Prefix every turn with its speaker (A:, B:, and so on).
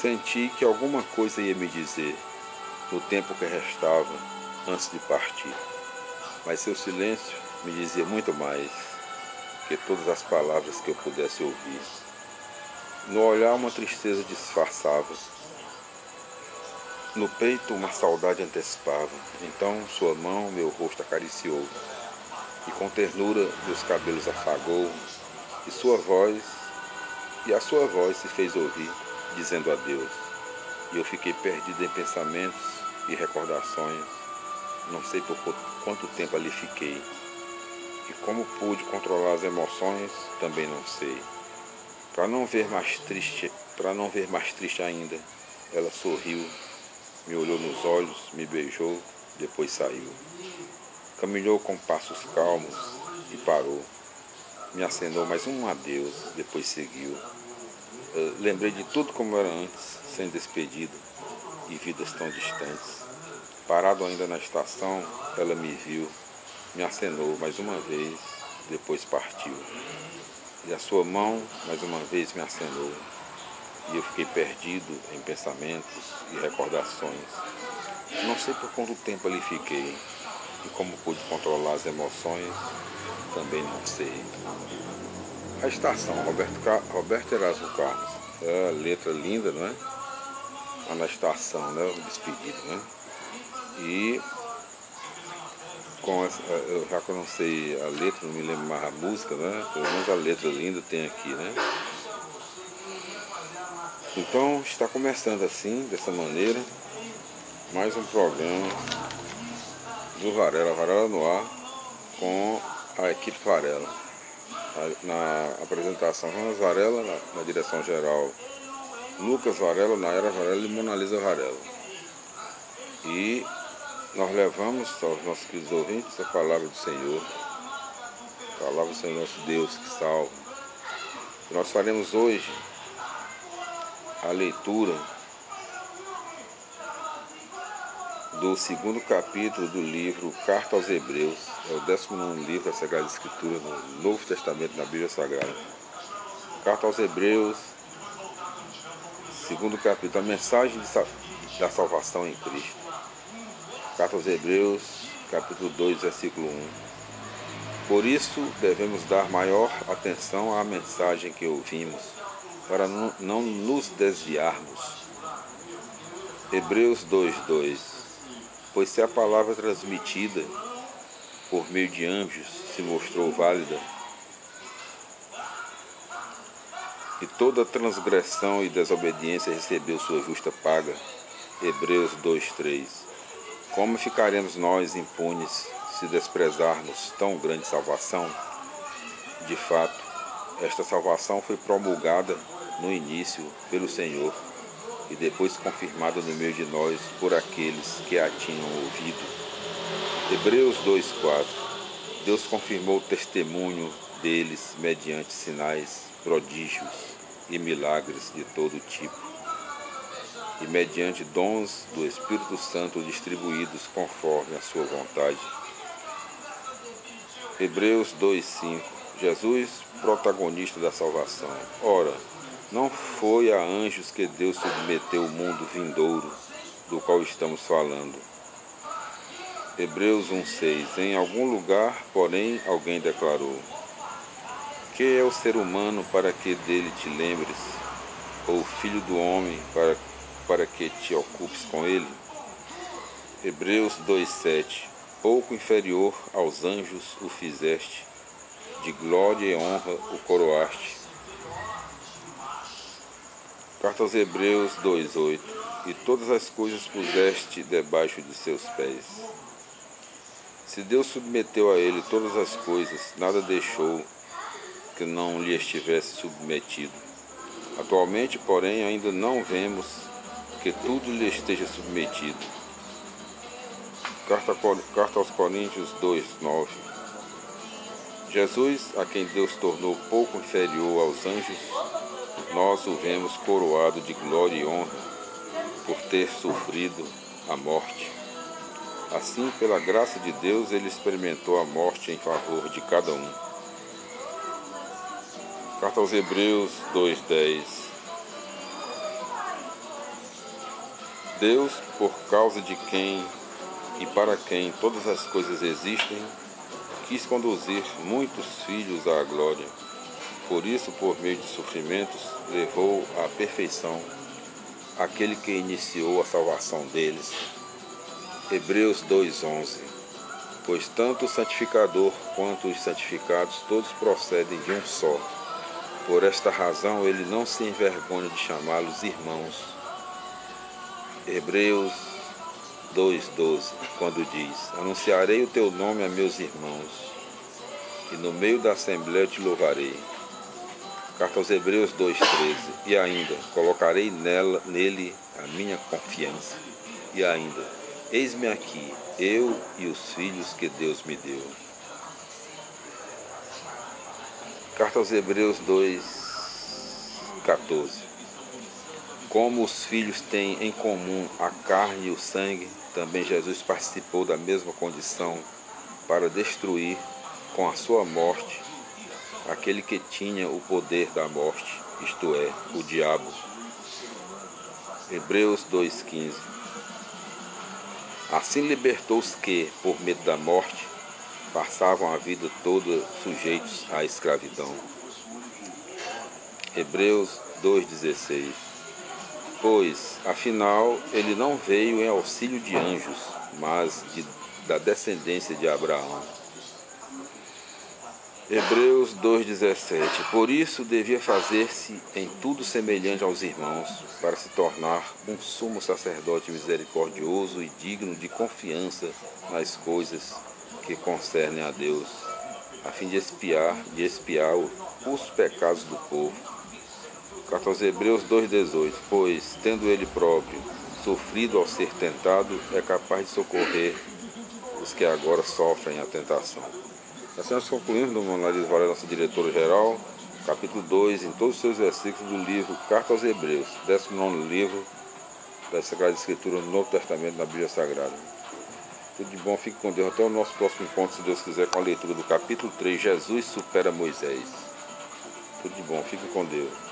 A: Senti que alguma coisa ia me dizer no tempo que restava antes de partir, mas seu silêncio me dizia muito mais que todas as palavras que eu pudesse ouvir. No olhar uma tristeza disfarçava, no peito uma saudade antecipava. Então sua mão meu rosto acariciou, e com ternura meus cabelos afagou, e a sua voz se fez ouvir, dizendo adeus. E eu fiquei perdido em pensamentos e recordações. Não sei por quanto tempo ali fiquei. E como pude controlar as emoções, também não sei. Para não ver mais triste ainda, ela sorriu, me olhou nos olhos, me beijou, depois saiu. Caminhou com passos calmos e parou. Me acenou mais um adeus, depois seguiu. Lembrei de tudo como era antes, sem despedida e vidas tão distantes. Parado ainda na estação, ela me viu, me acenou mais uma vez, depois partiu. E a sua mão mais uma vez me acenou, e eu fiquei perdido em pensamentos e recordações. Não sei por quanto tempo ali fiquei, e como pude controlar as emoções, também não sei. A estação, Roberto Erasmo Carlos. É a letra linda, não é? Na estação, né? O despedido, né? E já que eu não sei a letra, não me lembro mais a música, né? Pelo menos a letra linda tem aqui, né? Então está começando assim, dessa maneira, mais um programa do Varela no ar, com a equipe Varela. Na apresentação, Jonas Varela, na direção geral, Lucas Varela, Nayara Varela e Mona Lisa Varela. E nós levamos aos nossos queridos ouvintes a palavra do Senhor, a palavra do Senhor nosso Deus que salva. E nós faremos hoje a leitura do segundo capítulo do livro Carta aos Hebreus. É o 19º livro da Sagrada Escritura no Novo Testamento, na Bíblia Sagrada. Carta aos Hebreus, segundo capítulo, a mensagem da salvação em Cristo. Carta aos Hebreus, capítulo 2, versículo 1. Por isso devemos dar maior atenção à mensagem que ouvimos, para não nos desviarmos. Hebreus 2:2. Pois se a palavra transmitida por meio de anjos se mostrou válida, e toda transgressão e desobediência recebeu sua justa paga. Hebreus 2:3. Como ficaremos nós impunes se desprezarmos tão grande salvação? De fato, esta salvação foi promulgada no início pelo Senhor e depois confirmada no meio de nós por aqueles que a tinham ouvido. Hebreus 2:4. Deus confirmou o testemunho deles mediante sinais, prodígios e milagres de todo tipo, e mediante dons do Espírito Santo distribuídos conforme a sua vontade. Hebreus 2:5. Jesus, protagonista da salvação. Ora, não foi a anjos que Deus submeteu o mundo vindouro, do qual estamos falando. Hebreus 1:6. Em algum lugar, porém, alguém declarou: que é o ser humano para que dele te lembres, ou o filho do homem para que te ocupes com ele? Hebreus 2:7. Pouco inferior aos anjos o fizeste, de glória e honra o coroaste. Carta aos Hebreus 2:8. E todas as coisas puseste debaixo de seus pés. Se Deus submeteu a ele todas as coisas, nada deixou que não lhe estivesse submetido. Atualmente, porém, ainda não vemos que tudo lhe esteja submetido. Carta aos Coríntios 2:9. Jesus, a quem Deus tornou pouco inferior aos anjos, nós o vemos coroado de glória e honra por ter sofrido a morte. Assim, pela graça de Deus, ele experimentou a morte em favor de cada um. Carta aos Hebreus 2:10. Deus, por causa de quem e para quem todas as coisas existem, quis conduzir muitos filhos à glória. Por isso, por meio de sofrimentos, levou à perfeição aquele que iniciou a salvação deles. Hebreus 2:11. Pois tanto o santificador quanto os santificados todos procedem de um só. Por esta razão ele não se envergonha de chamá-los irmãos. Hebreus 2:12, quando diz: Anunciarei o teu nome a meus irmãos, e no meio da assembléia te louvarei. Carta aos Hebreus 2:13. E ainda, colocarei nele a minha confiança. E ainda, eis-me aqui, eu e os filhos que Deus me deu. Carta aos Hebreus 2:14. Como os filhos têm em comum a carne e o sangue, também Jesus participou da mesma condição para destruir com a sua morte aquele que tinha o poder da morte, isto é, o diabo. Hebreus 2:15. Assim libertou os que, por medo da morte, passavam a vida toda sujeitos à escravidão. Hebreus 2:16. Pois, afinal, ele não veio em auxílio de anjos, mas da descendência de Abraão. Hebreus 2:17. Por isso devia fazer-se em tudo semelhante aos irmãos, para se tornar um sumo sacerdote misericordioso e digno de confiança nas coisas que concernem a Deus, a fim de expiar os pecados do povo. Carta aos Hebreus 2:18. Pois, tendo ele próprio sofrido ao ser tentado, é capaz de socorrer os que agora sofrem a tentação. Assim nós concluímos, dona Marisa Valéria, nossa diretora-geral, capítulo 2, em todos os seus versículos do livro Carta aos Hebreus, 19º livro da Sagrada Escritura no Novo Testamento, na Bíblia Sagrada. Tudo de bom, fique com Deus. Até o nosso próximo encontro, se Deus quiser, com a leitura do capítulo 3, Jesus supera Moisés. Tudo de bom, fique com Deus.